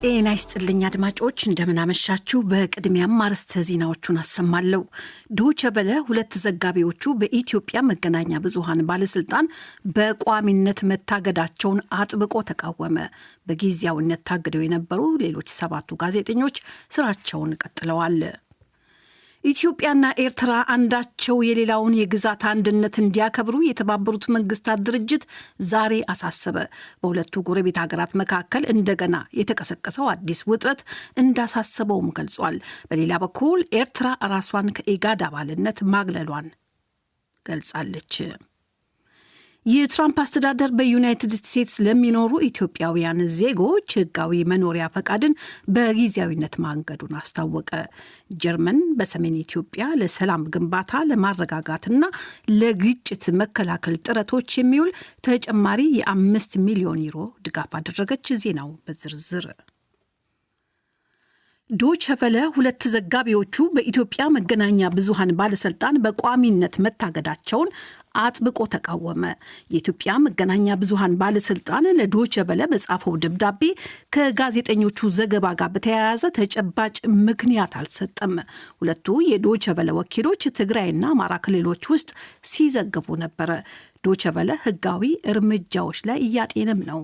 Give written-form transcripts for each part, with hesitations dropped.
ጤና ይስጥልኝ አድማጮች እንደምን አመሻችሁ። በቅድሚያም አርዕስተ ዜናዎቹን አሰማለሁ። ዶይቼ ቬለ ሁለት ዘጋቢዎቹ በኢትዮጵያ መገናኛ ብዙሃን ባለስልጣን በቋሚነት መታገዳቸውን አጥብቆ ተቃወመ። በጊዜያዊነት ታግደው የነበሩ ሌሎች 7 ጋዜጠኞች ስራቸውን ቀጥለዋል። ኢትዮጵያና ኤርትራ አንዳቸው የሌላውን የግዛት አንድነት እንዲያከብሩ የተባበሩት መንግስታት ድርጅት ዛሬ አሳሰበ። በሁለቱ ጎረቤት ሀገራት መካከል እንደገና የተቀሰቀሰው አዲስ ውጥረት እንዳሳሰበውም ገልጿል። በሌላ በኩል ኤርትራ ራሷን ከኢጋድ አባልነት ማግለሏን ገልጻለች። የትራምፕ አስተዳደር በዩናይትድ ስቴትስ ለሚኖሩ ኢትዮጵያውያን ዜጎች ህጋዊ መኖሪያ ፈቃድን በጊዜያዊነት ማንገዱን አስታወቀ። ጀርመን በሰሜን ኢትዮጵያ ለሰላም ግንባታ ለማረጋጋትና ለግጭት መከላከል ጥረቶች የሚውል ተጨማሪ የ5 ሚሊዮን ዩሮ ድጋፍ አደረገች። ዜናው በዝርዝር ዶይቼ ቬለ ሁለት ዘጋቢዎቹ በኢትዮጵያ መገናኛ ብዙሃን ባለስልጣን በቋሚነት መታገዳቸውን አጥብቆ ተቃወመ። የኢትዮጵያ መገናኛ ብዙሃን ባለስልጣን ለዶይቼ ቬለ በጻፈው ደብዳቤ ከጋዜጠኞቹ ዘገባ ጋር በተያያዘ ተጨባጭ ምክንያት አልሰጠም። ሁለቱ የዶይቼ ቬለ ወኪሎች ትግራይና አማራ ክልሎች ውስጥ ሲዘግቡ ነበረ። ዶይቼ ቬለ ህጋዊ እርምጃዎች ላይ እያጤነም ነው።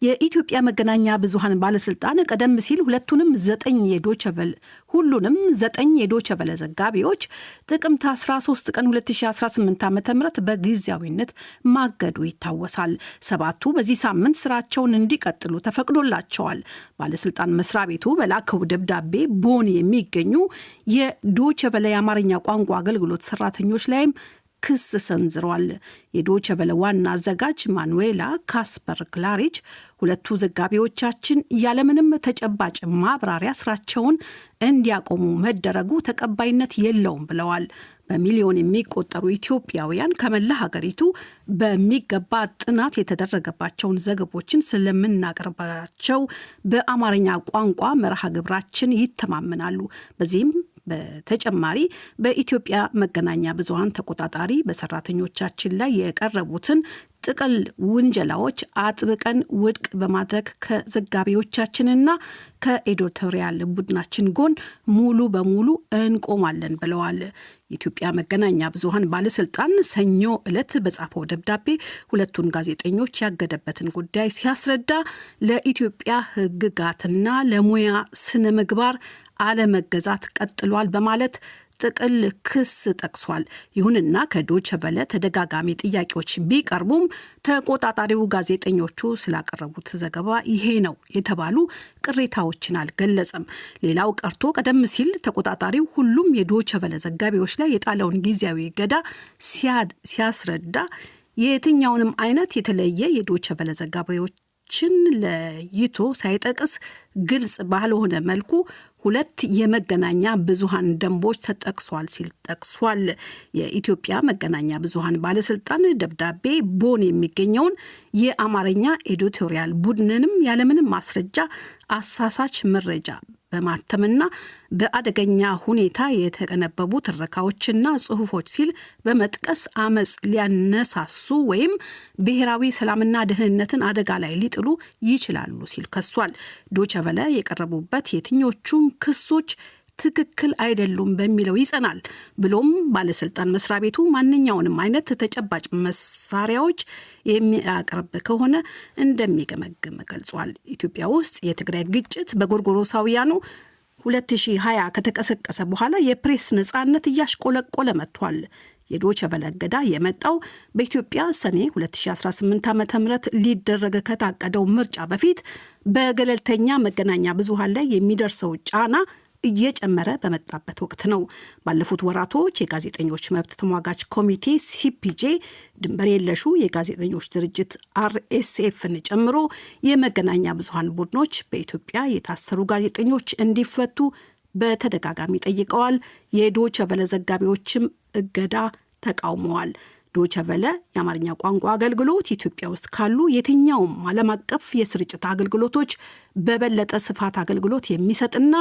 የኢትዮጵያ መገናኛ ብዙሃን ባለስልጣን ቀደም ሲል ሁሉንም 9 የዶይቼ ቬለ ዘጋቢዎች ጥቅምት 13 ቀን 2018 ዓ.ም በጊዜያዊነት ማገዱ ይታወሳል። 7ቱ በዚህ ሳምንት ስራቸውን እንዲቀጥሉ ተፈቅዶላቸዋል። ባለስልጣን መስሪያ ቤቱ በላከው ደብዳቤ ቦን የሚገኙ የዶይቼ ቬለ የአማርኛ ቋንቋ አገልግሎት ሰራተኞች ላይም ክስ ሰንዝሯል። የዶይቼ ቬለ ዋና አዘጋጅ ማኑዌላ ካስፐር ክላሪች ሁለቱ ዘጋቢዎቻችን ያለምንም ተጨባጭ ማብራሪያ ስራቸውን እንዲያቆሙ መደረጉ ተቀባይነት የለውም ብለዋል። በሚሊዮን የሚቆጠሩ ኢትዮጵያውያን ከመላ ሀገሪቱ በሚገባ ጥናት የተደረገባቸውን ዘገቦችን ስለምናቀርባቸው በአማርኛ ቋንቋ መርሃ ግብራችን ይተማመናሉ። በዚህም በተጨማሪ በኢትዮጵያ መገናኛ ብዙሃን ተቆጣጣሪ በሰራተኞቻችን ላይ የቀረቡትን ጥቅል ውንጀላዎች አጥብቀን ውድቅ በማድረግ ከዘጋቢዎቻችንና ከኤዲቶሪያል ቡድናችን ጎን ሙሉ በሙሉ እንቆማለን ብለዋል። የኢትዮጵያ መገናኛ ብዙሃን ባለስልጣን ሰኞ ዕለት በጻፈው ደብዳቤ ሁለቱን ጋዜጠኞች ያገደበትን ጉዳይ ሲያስረዳ ለኢትዮጵያ ሕግጋትና ለሙያ ስነ ምግባር አለመገዛት ቀጥሏል በማለት ጥቅል ክስ ጠቅሷል። ይሁንና ከዶይቼ ቬለ ተደጋጋሚ ጥያቄዎች ቢቀርቡም ተቆጣጣሪው ጋዜጠኞቹ ስላቀረቡት ዘገባ ይሄ ነው የተባሉ ቅሬታዎችን አልገለጸም። ሌላው ቀርቶ ቀደም ሲል ተቆጣጣሪው ሁሉም የዶይቼ ቬለ ዘጋቢዎች ላይ የጣለውን ጊዜያዊ እገዳ ሲያስረዳ የትኛውንም አይነት የተለየ የዶይቼ ቬለ ዘጋቢዎች ለይቶ ሳይጠቅስ ግልጽ ባልሆነ መልኩ 2 የመገናኛ ብዙሃን ደንቦች ተጠቅሷል ሲል ጠቅሷል። የኢትዮጵያ መገናኛ ብዙሃን ባለስልጣን ደብዳቤ ቦን የሚገኘውን የአማርኛ ኤዲቶሪያል ቡድንንም ያለምንም ማስረጃ አሳሳች መረጃ በማተምና በአደገኛ ሁኔታ የተቀነበቡ ትረካዎችና ጽሁፎች ሲል በመጥቀስ አመጽ ሊያነሳሱ ወይም ብሔራዊ ሰላምና ደህንነትን አደጋ ላይ ሊጥሉ ይችላሉ ሲል ከሷል። ዶይቼ ቬለ የቀረቡበት የትኞቹም ክሶች ትክክል አይደሉም በሚለው ይጸናል። ብሎም ባለስልጣን መስሪያ ቤቱ ማንኛውንም አይነት ተጨባጭ መሳሪያዎች የሚያቀርብ ከሆነ እንደሚገመግም ገልጿል። ኢትዮጵያ ውስጥ የትግራይ ግጭት በጎርጎሮሳውያኑ 2020 ከተቀሰቀሰ በኋላ የፕሬስ ነጻነት እያሽቆለቆለ መጥቷል። የዶይቼ ቬለ እገዳ የመጣው በኢትዮጵያ ሰኔ 2018 ዓ.ም ሊደረግ ከታቀደው ምርጫ በፊት በገለልተኛ መገናኛ ብዙሃን ላይ የሚደርሰው ጫና እየጨመረ በመጣበት ወቅት ነው። ባለፉት ወራቶች የጋዜጠኞች መብት ተሟጋች ኮሚቴ ሲፒጄ፣ ድንበር የለሹ የጋዜጠኞች ድርጅት RSFን ጨምሮ የመገናኛ ብዙሃን ቡድኖች በኢትዮጵያ የታሰሩ ጋዜጠኞች እንዲፈቱ በተደጋጋሚ ጠይቀዋል። የዶይቼ ቬለ ዘጋቢዎችም እገዳ ተቃውመዋል። ዶይቼ ቬለ የአማርኛ ቋንቋ አገልግሎት ኢትዮጵያ ውስጥ ካሉ የትኛውም ዓለም አቀፍ የስርጭት አገልግሎቶች በበለጠ ስፋት አገልግሎት የሚሰጥና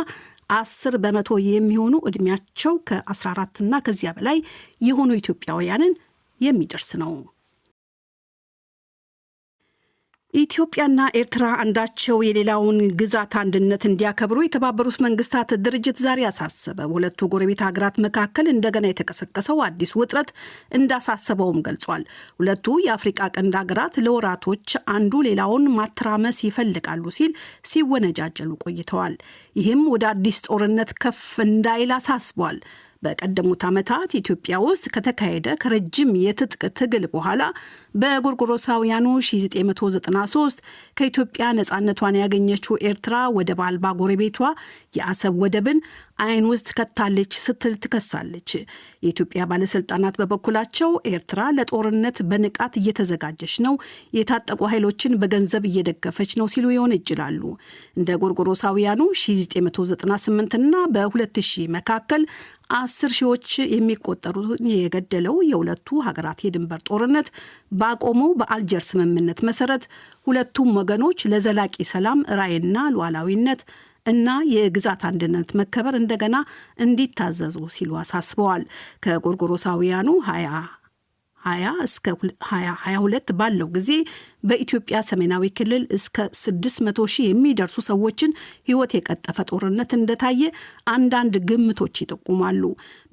10% የሚሆኑ ዕድሜያቸው ከ14 እና ከዚያ በላይ የሆኑ ኢትዮጵያውያንን የሚደርስ ነው። ኢትዮጵያና ኤርትራ አንዳቸው የሌላውን ግዛት አንድነት እንዲያከብሩ የተባበሩት መንግስታት ድርጅት ዛሬ አሳሰበ። ሁለቱ ጎረቤት ሀገራት መካከል እንደገና የተቀሰቀሰው አዲስ ውጥረት እንዳሳሰበውም ገልጿል። ሁለቱ የአፍሪቃ ቀንድ ሀገራት ለወራቶች አንዱ ሌላውን ማተራመስ ይፈልጋሉ ሲል ሲወነጃጀሉ ቆይተዋል። ይህም ወደ አዲስ ጦርነት ከፍ እንዳይል አሳስቧል። በቀደሙት ዓመታት ኢትዮጵያ ውስጥ ከተካሄደ ከረጅም የትጥቅ ትግል በኋላ በጎርጎሮሳውያኑ 1993 ከኢትዮጵያ ነፃነቷን ያገኘችው ኤርትራ ወደብ አልባ ጎረቤቷ የአሰብ ወደብን አይን ውስጥ ከታለች ስትል ትከሳለች። የኢትዮጵያ ባለስልጣናት በበኩላቸው ኤርትራ ለጦርነት በንቃት እየተዘጋጀች ነው፣ የታጠቁ ኃይሎችን በገንዘብ እየደገፈች ነው ሲሉ ይወነጅላሉ። እንደ ጎርጎሮሳውያኑ 1998 እና በ2000 መካከል 10 ሺዎች የሚቆጠሩ የገደለው የሁለቱ ሀገራት የድንበር ጦርነት ባቆመው በአልጀር ስምምነት መሰረት ሁለቱም ወገኖች ለዘላቂ ሰላም ራዕይና ሉዓላዊነት እና የግዛት አንድነት መከበር እንደገና እንዲታዘዙ ሲሉ አሳስበዋል። ከጎርጎሮሳውያኑ 2020 እስከ 2022 ባለው ጊዜ በኢትዮጵያ ሰሜናዊ ክልል እስከ 600 ሺህ የሚደርሱ ሰዎችን ሕይወት የቀጠፈ ጦርነት እንደታየ አንዳንድ ግምቶች ይጠቁማሉ።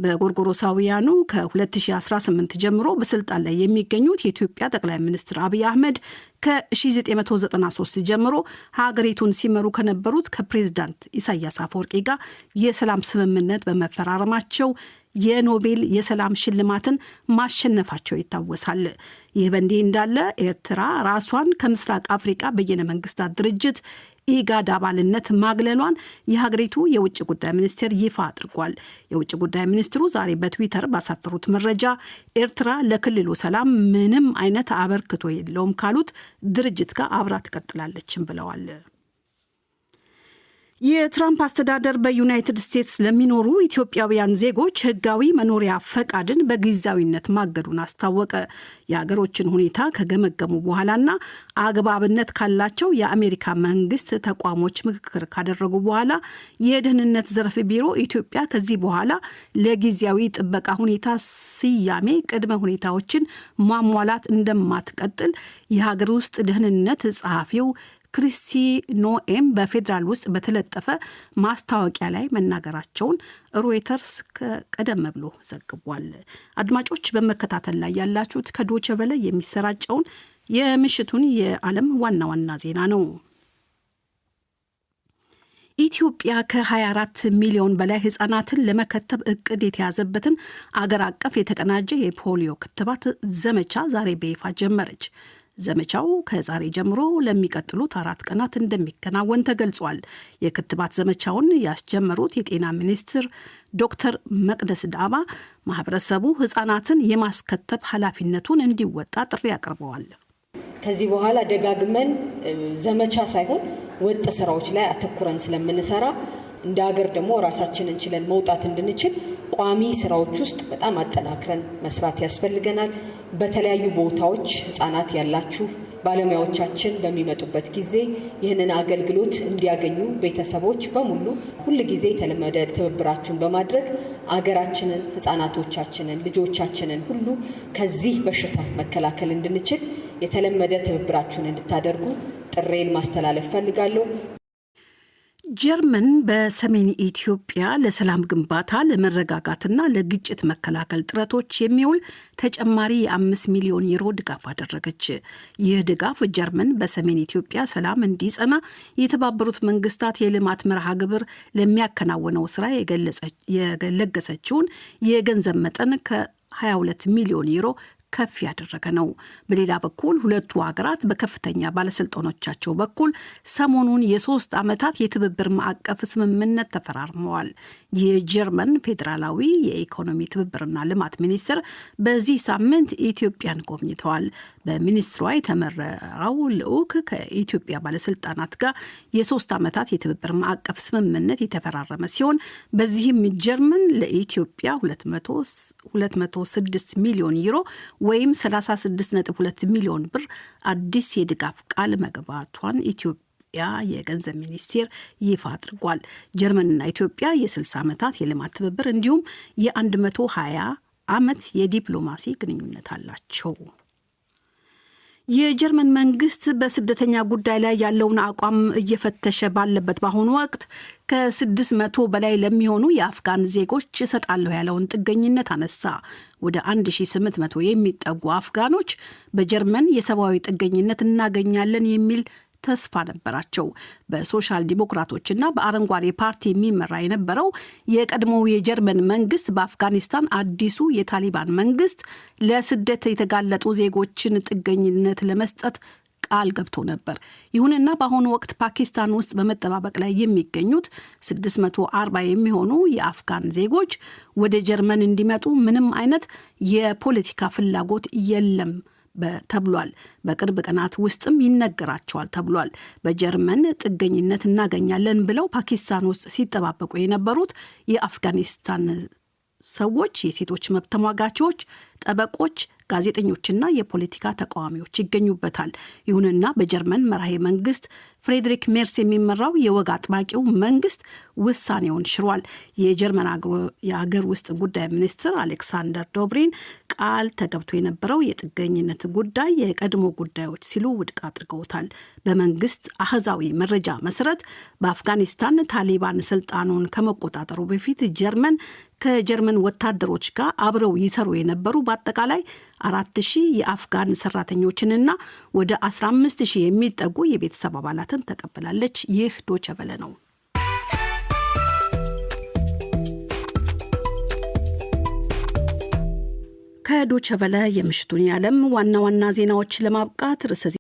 በጎርጎሮሳውያኑ ከ2018 ጀምሮ በስልጣን ላይ የሚገኙት የኢትዮጵያ ጠቅላይ ሚኒስትር አብይ አህመድ ከ1993 ጀምሮ ሀገሪቱን ሲመሩ ከነበሩት ከፕሬዝዳንት ኢሳያስ አፈወርቂ ጋር የሰላም ስምምነት በመፈራረማቸው የኖቤል የሰላም ሽልማትን ማሸነፋቸው ይታወሳል። ይህ በእንዲህ እንዳለ ኤርትራ ራሷን ከምስራቅ አፍሪካ በየነ መንግስታት ድርጅት ኢጋድ አባልነት ማግለሏን የሀገሪቱ የውጭ ጉዳይ ሚኒስቴር ይፋ አድርጓል። የውጭ ጉዳይ ሚኒስትሩ ዛሬ በትዊተር ባሰፈሩት መረጃ ኤርትራ ለክልሉ ሰላም ምንም አይነት አበርክቶ የለውም ካሉት ድርጅት ጋር አብራ ትቀጥላለችም ብለዋል። የትራምፕ አስተዳደር በዩናይትድ ስቴትስ ለሚኖሩ ኢትዮጵያውያን ዜጎች ህጋዊ መኖሪያ ፈቃድን በጊዜያዊነት ማገዱን አስታወቀ። የሀገሮችን ሁኔታ ከገመገሙ በኋላና አግባብነት ካላቸው የአሜሪካ መንግስት ተቋሞች ምክክር ካደረጉ በኋላ የደህንነት ዘርፍ ቢሮ ኢትዮጵያ ከዚህ በኋላ ለጊዜያዊ ጥበቃ ሁኔታ ስያሜ ቅድመ ሁኔታዎችን ማሟላት እንደማትቀጥል የሀገር ውስጥ ደህንነት ጸሐፊው ክሪስቲ ኖኤም በፌዴራል ውስጥ በተለጠፈ ማስታወቂያ ላይ መናገራቸውን ሮይተርስ ቀደም ብሎ ዘግቧል። አድማጮች በመከታተል ላይ ያላችሁት ከዶቼ ቬለ የሚሰራጨውን የምሽቱን የዓለም ዋና ዋና ዜና ነው። ኢትዮጵያ ከ24 ሚሊዮን በላይ ህጻናትን ለመከተብ እቅድ የተያዘበትን አገር አቀፍ የተቀናጀ የፖሊዮ ክትባት ዘመቻ ዛሬ በይፋ ጀመረች። ዘመቻው ከዛሬ ጀምሮ ለሚቀጥሉት 4 ቀናት እንደሚከናወን ተገልጿል። የክትባት ዘመቻውን ያስጀመሩት የጤና ሚኒስትር ዶክተር መቅደስ ዳባ ማህበረሰቡ ህጻናትን የማስከተብ ኃላፊነቱን እንዲወጣ ጥሪ አቅርበዋል። ከዚህ በኋላ ደጋግመን ዘመቻ ሳይሆን ወጥ ስራዎች ላይ አተኩረን ስለምንሰራ እንደ ሀገር ደግሞ ራሳችንን ችለን መውጣት እንድንችል ቋሚ ስራዎች ውስጥ በጣም አጠናክረን መስራት ያስፈልገናል። በተለያዩ ቦታዎች ህጻናት ያላችሁ ባለሙያዎቻችን በሚመጡበት ጊዜ ይህንን አገልግሎት እንዲያገኙ ቤተሰቦች በሙሉ ሁል ጊዜ የተለመደ ትብብራችሁን በማድረግ አገራችንን፣ ህጻናቶቻችንን፣ ልጆቻችንን ሁሉ ከዚህ በሽታ መከላከል እንድንችል የተለመደ ትብብራችሁን እንድታደርጉ ጥሬን ማስተላለፍ ፈልጋለሁ። ጀርመን በሰሜን ኢትዮጵያ ለሰላም ግንባታ ለመረጋጋትና ለግጭት መከላከል ጥረቶች የሚውል ተጨማሪ የ5 ሚሊዮን ዩሮ ድጋፍ አደረገች። ይህ ድጋፍ ጀርመን በሰሜን ኢትዮጵያ ሰላም እንዲጸና የተባበሩት መንግስታት የልማት መርሃ ግብር ለሚያከናውነው ስራ የለገሰችውን የገንዘብ መጠን ከ22 ሚሊዮን ዩሮ ከፍ ያደረገ ነው። በሌላ በኩል ሁለቱ ሀገራት በከፍተኛ ባለስልጣኖቻቸው በኩል ሰሞኑን የ3 ዓመታት የትብብር ማዕቀፍ ስምምነት ተፈራርመዋል። የጀርመን ፌዴራላዊ የኢኮኖሚ ትብብርና ልማት ሚኒስትር በዚህ ሳምንት ኢትዮጵያን ጎብኝተዋል። በሚኒስትሯ የተመራው ልዑክ ከኢትዮጵያ ባለስልጣናት ጋር የ3 ዓመታት የትብብር ማዕቀፍ ስምምነት የተፈራረመ ሲሆን በዚህም ጀርመን ለኢትዮጵያ 206 ሚሊዮን ዩሮ ወይም 36.2 ሚሊዮን ብር አዲስ የድጋፍ ቃል መግባቷን ኢትዮጵያ የገንዘብ ሚኒስቴር ይፋ አድርጓል። ጀርመንና ኢትዮጵያ የ60 ዓመታት የልማት ትብብር እንዲሁም የ120 ዓመት የዲፕሎማሲ ግንኙነት አላቸው። የጀርመን መንግስት በስደተኛ ጉዳይ ላይ ያለውን አቋም እየፈተሸ ባለበት በአሁኑ ወቅት ከ600 በላይ ለሚሆኑ የአፍጋን ዜጎች እሰጣለሁ ያለውን ጥገኝነት አነሳ። ወደ 1800 የሚጠጉ አፍጋኖች በጀርመን የሰብአዊ ጥገኝነት እናገኛለን የሚል ተስፋ ነበራቸው። በሶሻል ዲሞክራቶችና በአረንጓዴ ፓርቲ የሚመራ የነበረው የቀድሞው የጀርመን መንግስት በአፍጋኒስታን አዲሱ የታሊባን መንግስት ለስደት የተጋለጡ ዜጎችን ጥገኝነት ለመስጠት ቃል ገብቶ ነበር። ይሁንና በአሁኑ ወቅት ፓኪስታን ውስጥ በመጠባበቅ ላይ የሚገኙት 640 የሚሆኑ የአፍጋን ዜጎች ወደ ጀርመን እንዲመጡ ምንም አይነት የፖለቲካ ፍላጎት የለም ተብሏል። በቅርብ ቀናት ውስጥም ይነገራቸዋል ተብሏል። በጀርመን ጥገኝነት እናገኛለን ብለው ፓኪስታን ውስጥ ሲጠባበቁ የነበሩት የአፍጋኒስታን ሰዎች የሴቶች መብት ተሟጋቾች፣ ጠበቆች፣ ጋዜጠኞችና የፖለቲካ ተቃዋሚዎች ይገኙበታል። ይሁንና በጀርመን መራሄ መንግስት ፍሬድሪክ ሜርስ የሚመራው የወግ አጥባቂው መንግስት ውሳኔውን ሽሯል። የጀርመን የአገር ውስጥ ጉዳይ ሚኒስትር አሌክሳንደር ዶብሪን ቃል ተገብቶ የነበረው የጥገኝነት ጉዳይ የቀድሞ ጉዳዮች ሲሉ ውድቅ አድርገውታል። በመንግስት አህዛዊ መረጃ መሰረት በአፍጋኒስታን ታሊባን ስልጣኑን ከመቆጣጠሩ በፊት ከጀርመን ወታደሮች ጋር አብረው ይሰሩ የነበሩ በአጠቃላይ 4000 የአፍጋን ሰራተኞችንና ወደ 15000 የሚጠጉ የቤተሰብ አባላትን ተቀበላለች። ይህ ዶቼ ቬለ ነው። ከዶቼ ቬለ የምሽቱን የዓለም ዋና ዋና ዜናዎች ለማብቃት ርዕሰ